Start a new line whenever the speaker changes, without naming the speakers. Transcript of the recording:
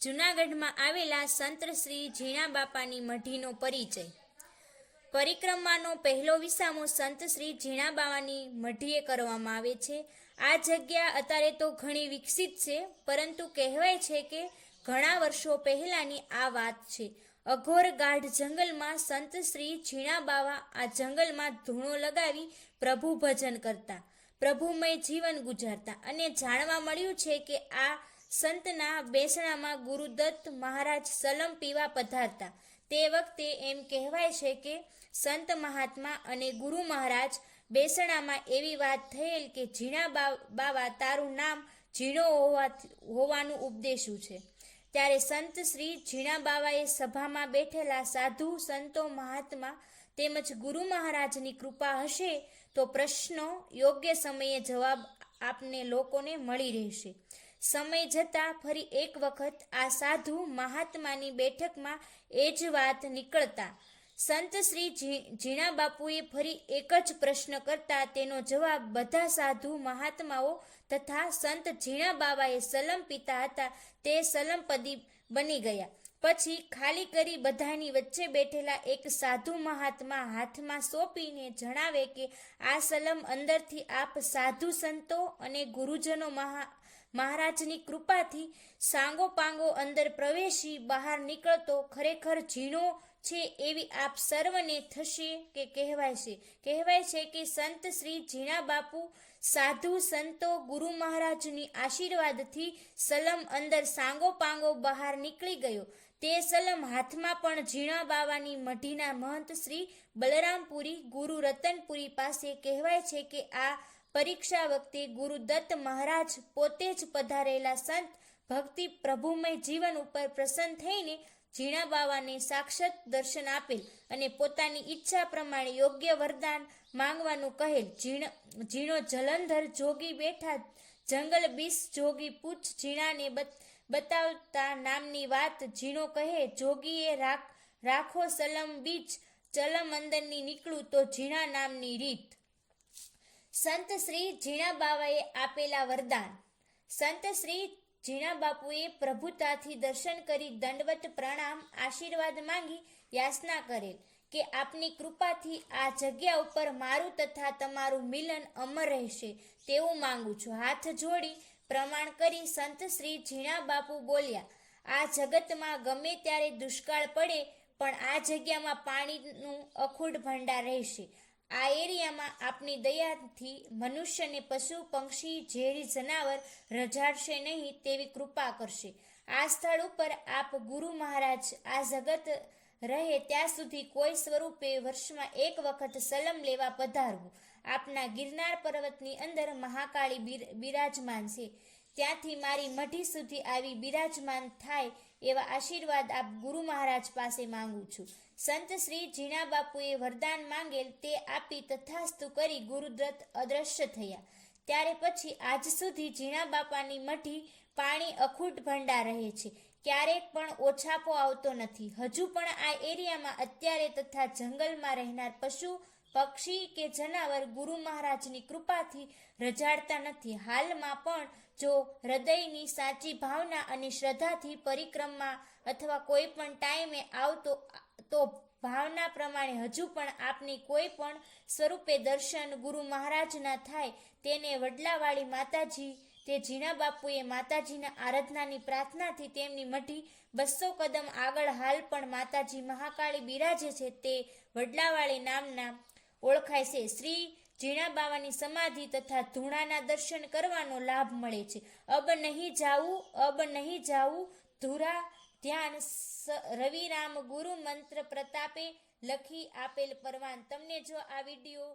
જૂનાગઢમાં આવેલા સંત શ્રી ઝીણા બાપાની મઢીનો પરિચય. પરિક્રમાનો પહેલો વિસામો સંત શ્રી ઝીણા બાવાની મઢીએ કરવામાં આવે છે. આ જગ્યા અત્યારે તો ઘણી વિકસિત છે, પરંતુ કહેવાય છે કે ઘણા વર્ષો પહેલાની આ વાત છે. અઘોર ગાઢ જંગલમાં સંત શ્રી ઝીણા બાવા આ જંગલમાં ધૂણો લગાવી પ્રભુ ભજન કરતા, પ્રભુમય જીવન ગુજારતા અને જાણવા મળ્યું છે કે આ સંતના બેસણામાં ગુરુદત્ત મહારાજ સલમ પીવા પધારતા. તે વખતે એમ કહેવાય છે કે સંત મહાત્મા અને ગુરુ મહારાજ બેસણામાં એવી વાત થયેલ કે ઝીણા બાવા તારું નામ ઝીણો હોવાનું ઉપદેશું છે. ત્યારે સંત શ્રી ઝીણા બાવાએ સભામાં બેઠેલા સાધુ સંતો મહાત્મા તેમજ ગુરુ મહારાજની કૃપા હશે તો પ્રશ્નો યોગ્ય સમયે જવાબ આપને લોકોને મળી રહેશે. સમય જતાં ફરી એક વખત આ સાધુ મહાત્માની બેઠકમાં એ જ વાત નીકળતા સંત શ્રી ઝીણા બાપુએ ફરી એક જ પ્રશ્ન કરતા તેનો જવાબ બધા સાધુ મહાત્માઓ તથા સંત ઝીણા બાવાએ સલમ પીતા હતા તે સલમપદી બની ગયા. પછી ખાલી કરી બધાની વચ્ચે બેઠેલા એક સાધુ મહાત્મા હાથમાં સોંપીને જણાવે કે આ સલમ અંદરથી આપ સાધુ સંતો અને ગુરુજનો મહારાજની કૃપાથી સાંગો પાંગો અંદર પ્રવેશી બહાર નીકળતો ખરેખર ઝીણો છે એવી આપ સર્વને થશે કે કહેવાય છે કે સંત શ્રી ઝીણા બાપુ સાધુ સંતો ગુરુ મહારાજની આશીર્વાદથી સલમ અંદર સાંગો પાંગો બહાર નીકળી ગયો. તે સલમ હાથમાં પણ ઝીણા બાવાની મઢીના મહંત શ્રી બલરામપુરી ગુરુ રતનપુરી પાસે કહેવાય છે કે આ પરીક્ષા વખતે ગુરુદત્ત મહારાજ પોતે જ પધારેલા સંત ભક્તિ પ્રભુમય જીવન ઉપર પ્રસન્ન થઈને ઝીણા બાવાને સાક્ષાત દર્શન આપેલ અને પોતાની ઈચ્છા પ્રમાણે યોગ્ય વરદાન માંગવાનું કહેલ. ઝીણો જલંધર જોગી બેઠા જંગલ બીસ જોગી પૂછ ઝીણાને બતાવતા નામની વાત. ઝીણો કહે જોગીએ રાખો સલમ બીજ ચલમ અંદરની નીકળું તો ઝીણા નામની રીત. સંત શ્રી ઝીણા બાવાએ આપેલા વરદાન. સંત શ્રી ઝીણા બાપુએ પ્રભુતાથી દર્શન કરી દંડવત પ્રણામ આશીર્વાદ માંગી યાચના કરેલ કે આપની કૃપાથી આ જગ્યા ઉપર મારું તથા તમારું મિલન અમર રહેશે તેવું માંગુ છું. હાથ જોડી પ્રમાણ કરી સંત શ્રી ઝીણા બાપુ બોલ્યા, આ જગતમાં ગમે ત્યારે દુષ્કાળ પડે પણ આ જગ્યામાં પાણીનું અખૂટ ભંડાર રહેશે. આ એરિયામાં આપની દયાથી મનુષ્યને પશુ પક્ષી ઝેરી જનાવર રજાડશે નહીં તેવી કૃપા કરશે. આ સ્થળ ઉપર આપ ગુરુ મહારાજ આ જગત રહે ત્યાં સુધી કોઈ સ્વરૂપે વર્ષમાં એક વખત સલમ લેવા પધારવું. આપના ગિરનાર પર્વતની અંદર મહાકાળી બિરાજમાન છે, ત્યાંથી મારી મઢી સુધી આવી બિરાજમાન થાય એવા આશીર્વાદ આપ ગુરુ મહારાજ પાસે માંગુ છું. સંત શ્રી ઝીણા બાપુએ વરદાન માંગેલ તે આપી તથાસ્તુ કરી ગુરુદત્ત અદ્રશ્ય થયા. ત્યારે પછી આજ સુધી ઝીણા બાપાની મઢી પાણી અખૂટ ભંડાર રહે છે, ક્યારેક પણ ઓછાપો આવતો નથી. હજુ પણ આ એરિયામાં અત્યારે તથા જંગલમાં રહેનાર પશુ પક્ષી કે જનાવર ગુરુ મહારાજની કૃપાથી રજાડતા નથી. હાલમાં પણ જો હૃદયની સાચી ભાવના અને શ્રદ્ધાથી પરિક્રમા અથવા કોઈ પણ ટાઈમે આવતો તો ભાવના પ્રમાણે હજુ પણ આપની કોઈ પણ સ્વરૂપે દર્શન ગુરુ મહારાજના થાય તેને વડલાવાળી માતાજી તે ઝીણા બાપુએ માતાજીના આરાધનાની પ્રાર્થનાથી તેમની મઢી 200 કદમ આગળ હાલ પણ માતાજી મહાકાળી બિરાજે છે તે વડલાવાળી નામના ઓળખાય છે. શ્રી ઝીણા બાવાની સમાધિ તથા ધૂણાના દર્શન કરવાનો લાભ મળે છે. અબ નહીં જાવું ધુરા ધ્યાન રવિરામ ગુરુ મંત્ર પ્રતાપે લખી આપેલ પરવાન. તમને જો આ વિડીયો